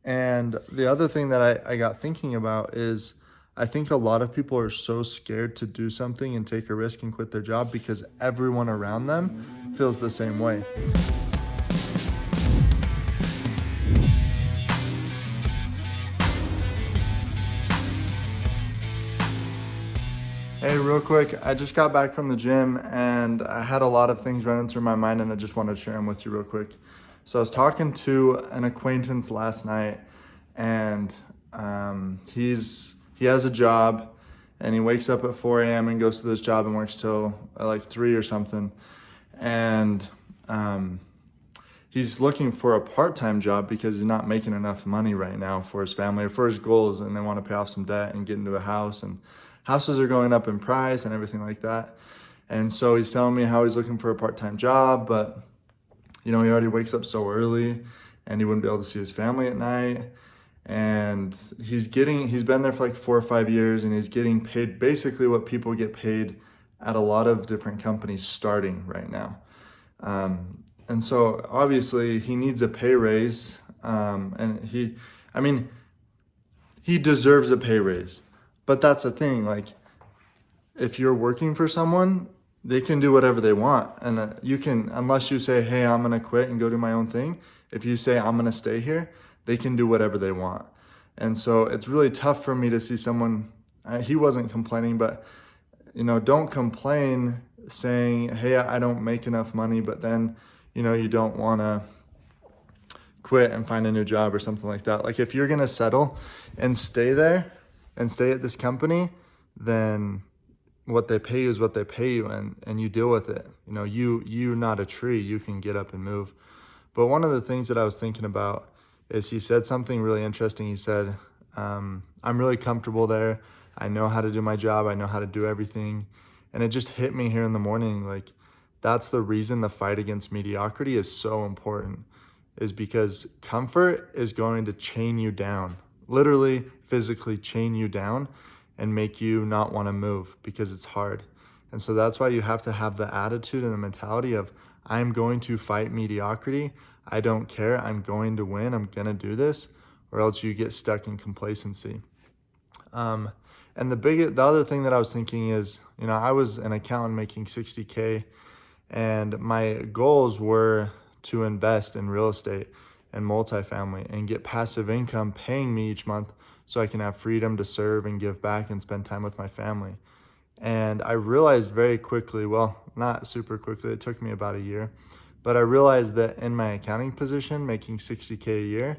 And the other thing that I got thinking about is I think a lot of people are so scared to do something and take a risk and quit their job because everyone around them feels the same way. Hey, real quick, I just got back from the gym and I had a lot of things running through my mind and I just wanted to share them with you real quick. So I was talking to an acquaintance last night and he has a job and he wakes up at 4 a.m. and goes to this job and works till like 3 or something. And he's looking for a part-time job because he's not making enough money right now for his family or for his goals, and they want to pay off some debt and get into a house, and houses are going up in price and everything like that. And so he's telling me how he's looking for a part-time job, but he already wakes up so early and he wouldn't be able to see his family at night. And he's been there for like 4 or 5 years and he's getting paid basically what people get paid at a lot of different companies starting right now. And so obviously he needs a pay raise. And he deserves a pay raise. But that's the thing, like, if you're working for someone, they can do whatever they want. And you can, unless you say, hey, I'm gonna quit and go do my own thing. If you say, I'm gonna stay here, they can do whatever they want. And so it's really tough for me to see someone, he wasn't complaining, but don't complain saying, hey, I don't make enough money, but then, you don't wanna quit and find a new job or something like that. Like, if you're gonna settle and stay there and stay at this company, then what they pay you is what they pay you, and you deal with it. You're not a tree, you can get up and move. But one of the things that I was thinking about is he said something really interesting. He said, I'm really comfortable there. I know how to do my job. I know how to do everything. And it just hit me here in the morning. Like, that's the reason the fight against mediocrity is so important, is because comfort is going to chain you down, literally physically chain you down and make you not want to move because it's hard. And so that's why you have to have the attitude and the mentality of, I'm going to fight mediocrity. I don't care. I'm going to win. I'm going to do this, or else you get stuck in complacency. And the other thing that I was thinking is, I was an accountant making $60K, and my goals were to invest in real estate and multifamily and get passive income paying me each month so I can have freedom to serve and give back and spend time with my family. And I realized very quickly, well, not super quickly, it took me about a year, but I realized that in my accounting position, making $60K a year,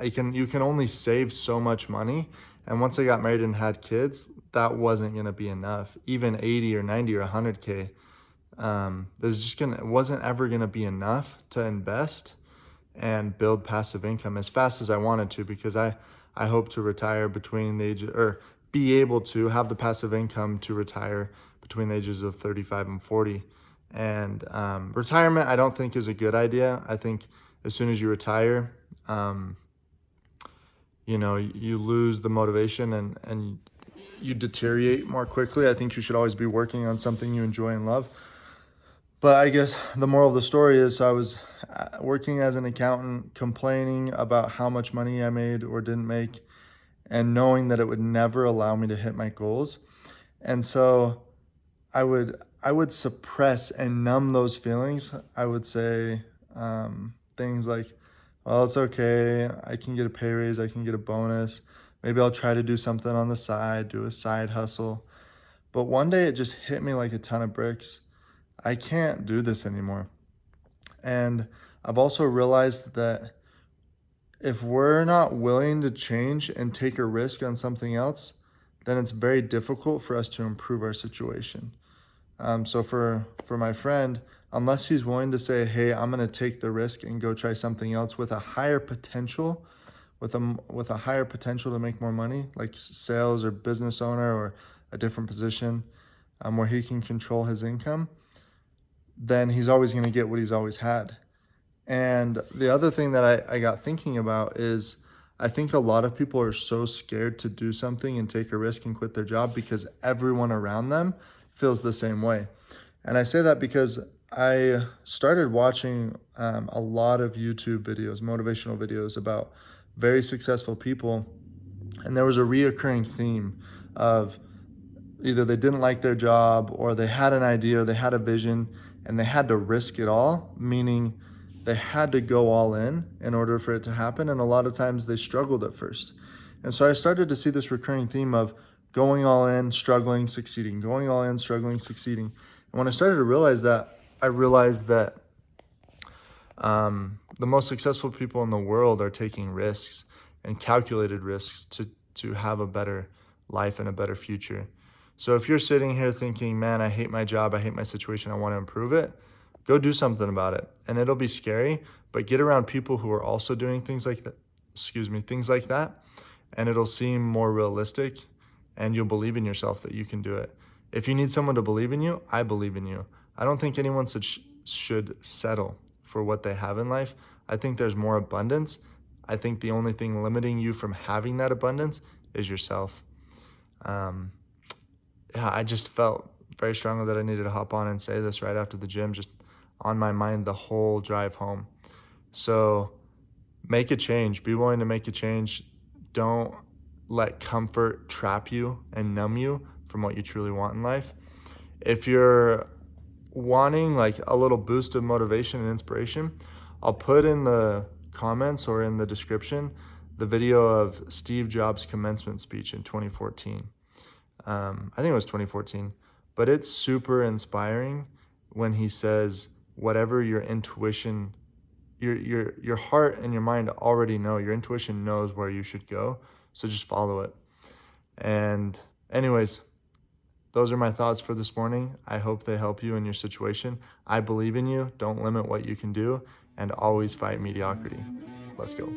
you can only save so much money. And once I got married and had kids, that wasn't gonna be enough. Even 80 or 90 or 100K, it wasn't ever gonna be enough to invest and build passive income as fast as I wanted to, because I hope to retire between the ages, or be able to have the passive income to retire between the ages of 35 and 40. And retirement, I don't think is a good idea. I think as soon as you retire, you lose the motivation and you deteriorate more quickly. I think you should always be working on something you enjoy and love. But I guess the moral of the story is, I was working as an accountant, complaining about how much money I made or didn't make, and knowing that it would never allow me to hit my goals. And so I would suppress and numb those feelings. I would say things like, well, it's okay, I can get a pay raise, I can get a bonus, maybe I'll try to do something on the side, do a side hustle. But one day it just hit me like a ton of bricks. I can't do this anymore. And I've also realized that if we're not willing to change and take a risk on something else, then it's very difficult for us to improve our situation. So for my friend, unless he's willing to say, hey, I'm gonna take the risk and go try something else with a higher potential, with a higher potential to make more money, like sales or business owner or a different position where he can control his income, then he's always gonna get what he's always had. And the other thing that I got thinking about is, I think a lot of people are so scared to do something and take a risk and quit their job because everyone around them feels the same way. And I say that because I started watching a lot of YouTube videos, motivational videos about very successful people, and there was a reoccurring theme of either they didn't like their job, or they had an idea, or they had a vision, and they had to risk it all, meaning they had to go all in order for it to happen. And a lot of times they struggled at first. And so I started to see this recurring theme of going all in, struggling, succeeding, going all in, struggling, succeeding. And when I started to realize that, I realized that the most successful people in the world are taking risks, and calculated risks, to have a better life and a better future. So if you're sitting here thinking, man, I hate my job, I hate my situation, I want to improve it, go do something about it. And it'll be scary, but get around people who are also doing things like that, and it'll seem more realistic, and you'll believe in yourself that you can do it. If you need someone to believe in you, I believe in you. I don't think anyone should settle for what they have in life. I think there's more abundance. I think the only thing limiting you from having that abundance is yourself. I just felt very strongly that I needed to hop on and say this right after the gym, just on my mind the whole drive home. So make a change. Be willing to make a change. Don't let comfort trap you and numb you from what you truly want in life. If you're wanting like a little boost of motivation and inspiration, I'll put in the comments or in the description the video of Steve Jobs' commencement speech in 2014. I think it was 2014, but it's super inspiring when he says, whatever your intuition, your heart and your mind already know, your intuition knows where you should go, so just follow it. And anyways, those are my thoughts for this morning. I hope they help you in your situation. I believe in you. Don't limit what you can do, and always fight mediocrity. Let's go.